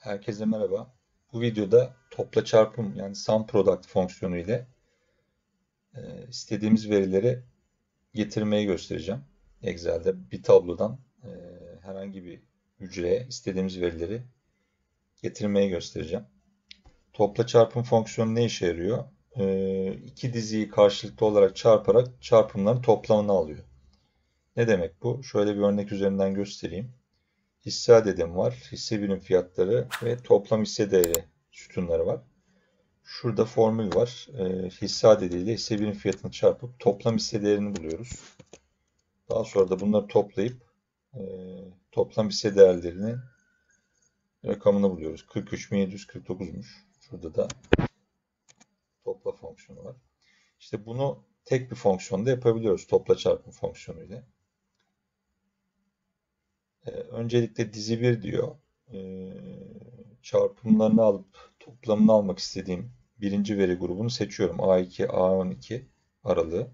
Herkese merhaba. Bu videoda topla çarpım yani sum product fonksiyonu ile istediğimiz verileri getirmeyi göstereceğim. Excel'de bir tablodan herhangi bir hücreye istediğimiz verileri getirmeyi göstereceğim. Topla çarpım fonksiyonu ne işe yarıyor? İki diziyi karşılıklı olarak çarparak çarpımların toplamını alıyor. Ne demek bu? Şöyle bir örnek üzerinden göstereyim. Hisse adedim var, hisse birim fiyatları ve toplam hisse değeri sütunları var. Şurada formül var. Hisse adediyle hisse birim fiyatını çarpıp toplam hisse değerini buluyoruz. Daha sonra da bunları toplayıp toplam hisse değerlerinin rakamını buluyoruz. 43.749'muş. Şurada da topla fonksiyonu var. İşte bunu tek bir fonksiyonda yapabiliyoruz. Topla çarpım fonksiyonuyla. Öncelikle dizi 1 diyor. Çarpımlarını alıp toplamını almak istediğim birinci veri grubunu seçiyorum. A2, A12 aralığı.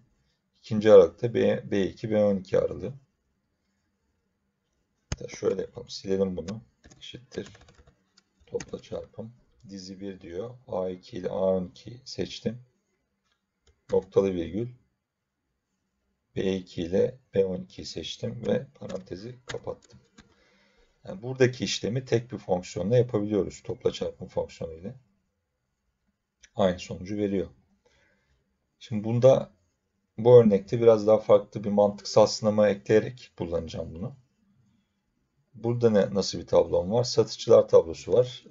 İkinci aralıkta B2, B12 aralığı. Şöyle yapalım. Silelim bunu. Eşittir. Topla çarpım. Dizi 1 diyor. A2 ile A12 seçtim. Noktalı virgül. B2 ile B12'yi seçtim ve parantezi kapattım. Yani buradaki işlemi tek bir fonksiyonla yapabiliyoruz. Topla çarpım fonksiyonu ile. Aynı sonucu veriyor. Şimdi bu örnekte biraz daha farklı bir mantıksal sınama ekleyerek kullanacağım bunu. Burada nasıl bir tablom var? Satışçılar tablosu var.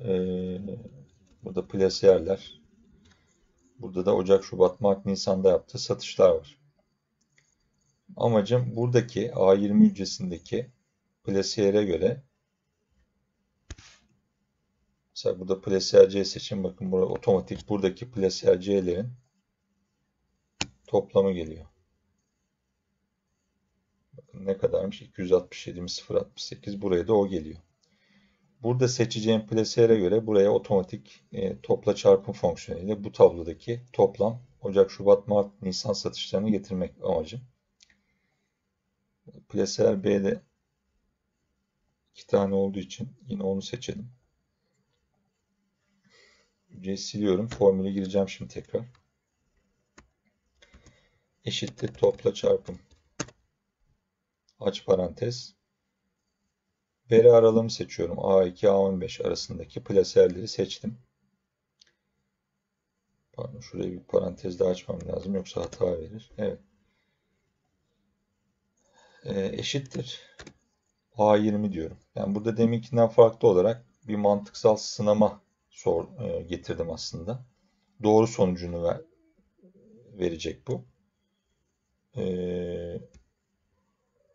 Burada plasiyerler. Burada da Ocak, Şubat, Mart, Nisan'da yaptığı satışlar var. Amacım buradaki A20 hücresindeki plasiyere göre, mesela burada plasiyer C seçin. Bakın burada otomatik buradaki plasiyer C'lerin toplamı geliyor. Bakın ne kadarmış? 267.068. Buraya da o geliyor. Burada seçeceğim plasiyere göre buraya otomatik topla çarpım fonksiyonu ile bu tablodaki toplam Ocak, Şubat, Mart, Nisan satışlarını getirmek amacım. Plasiyer B'de 2 tane olduğu için yine onu seçelim. Hücreyi siliyorum. Formülü gireceğim şimdi tekrar. Eşittir topla çarpım. Aç parantez. Veri aralığımı seçiyorum. A2, A15 arasındaki plasiyerleri seçtim. Pardon, şuraya bir parantez daha açmam lazım. Yoksa hata verir. Evet. Eşittir. A20 diyorum. Yani burada deminkinden farklı olarak bir mantıksal sınama getirdim aslında. Doğru sonucunu verecek bu.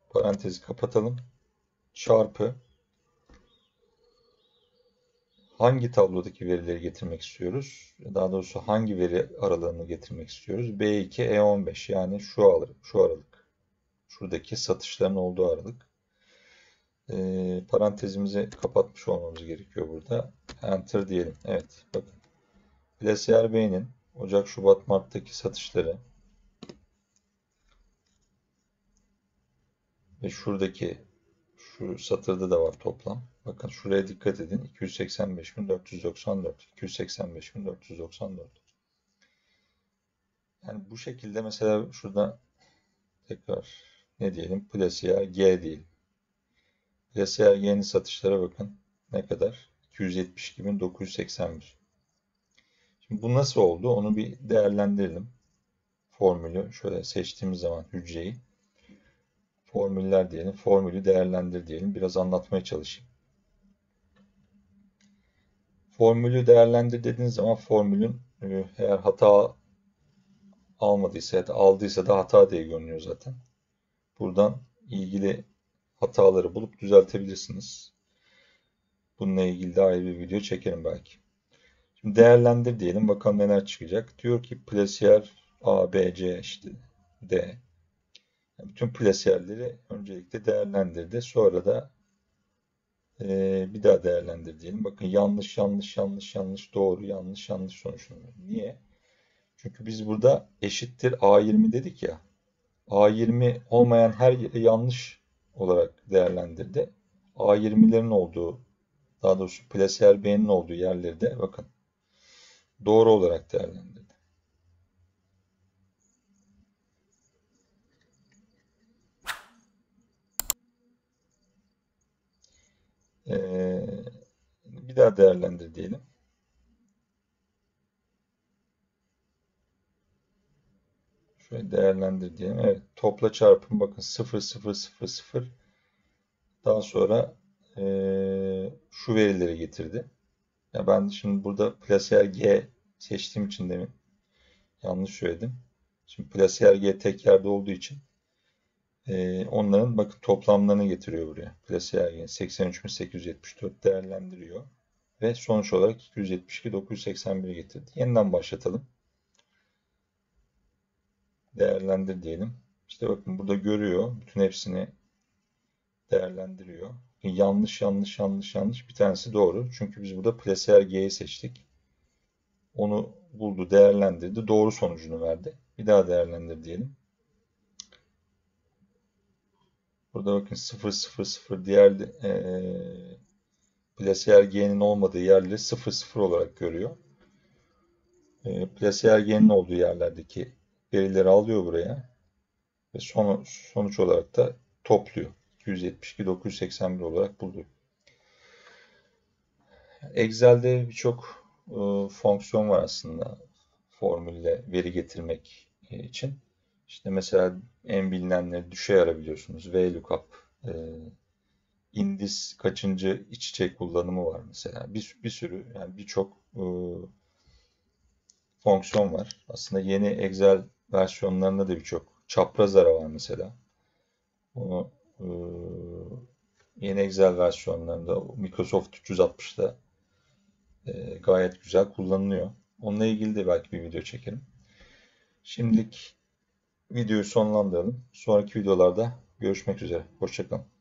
Parantezi kapatalım. Çarpı hangi tablodaki verileri getirmek istiyoruz? Daha doğrusu hangi veri aralığını getirmek istiyoruz? B2, E15 yani şu aralık. Şuradaki satışların olduğu aralık. Parantezimizi kapatmış olmamız gerekiyor burada. Enter diyelim. Evet. Bakın. Plasiyer B'nin Ocak, Şubat, Mart'taki satışları ve şu satırda da var toplam. Bakın şuraya dikkat edin. 285.494. 285.494. Yani bu şekilde mesela şurada tekrar ne diyelim? Plasiyer G diyelim. Plasiyer G'nin satışlara bakın. Ne kadar? 272.981. Şimdi bu nasıl oldu? Onu bir değerlendirelim. Formülü şöyle seçtiğimiz zaman hücreyi formüller diyelim. Formülü değerlendir diyelim. Biraz anlatmaya çalışayım. Formülü değerlendir dediğiniz zaman formülün eğer hata almadıysa ya da aldıysa da hata diye görünüyor zaten. Buradan ilgili hataları bulup düzeltebilirsiniz. Bununla ilgili de ayrı bir video çekerim belki. Şimdi değerlendir diyelim. Bakalım neler çıkacak. Diyor ki plasiyer A, B, C işte D. Bütün plasiyerleri öncelikle değerlendirdi. Sonra da bir daha değerlendir diyelim. Bakın yanlış, yanlış, yanlış, yanlış, doğru, yanlış, yanlış sonuçlanıyor. Niye? Çünkü biz burada eşittir A20 dedik ya. A20 olmayan her yeri yanlış olarak değerlendirdi. A20'lerin olduğu daha doğrusu plasiyer B'nin olduğu yerleri de bakın doğru olarak değerlendirdi. Bir daha değerlendir diyelim. Şöyle değerlendir diyelim. Evet, topla çarpım bakın 0 0 0 0. Daha sonra şu verileri getirdi. Ya ben şimdi burada plasiyer G seçtiğim için demin yanlış söyledim. Şimdi plasiyer G tek yerde olduğu için onların bakın toplamlarını getiriyor buraya. Plasiyer G 83.874 değerlendiriyor. Ve sonuç olarak 272.981 getirdi. Yeniden başlatalım. Değerlendir diyelim. İşte bakın burada görüyor. Bütün hepsini değerlendiriyor. Yanlış, yanlış, yanlış, yanlış. Bir tanesi doğru. Çünkü biz burada plasiyer G'yi seçtik. Onu buldu, değerlendirdi. Doğru sonucunu verdi. Bir daha değerlendir diyelim. Burada bakın 0, 0, 0 diğer plasiyer G'nin olmadığı yerleri 0, 0 olarak görüyor. Plasiyer G'nin olduğu yerlerdeki verileri alıyor buraya. Ve sonuç olarak da topluyor. 272.981 olarak buluyor. Excel'de birçok fonksiyon var aslında formülle veri getirmek için. İşte mesela en bilinenleri düşey arabiliyorsunuz. VLOOKUP, indis kaçıncı iç içe kullanımı var mesela. Bir sürü yani birçok fonksiyon var. Aslında yeni Excel versiyonlarında da birçok çapraz ara var mesela. Onu yeni Excel versiyonlarında Microsoft 360'da gayet güzel kullanılıyor. Onunla ilgili de belki bir video çekerim. Şimdilik videoyu sonlandıralım. Sonraki videolarda görüşmek üzere. Hoşça kalın.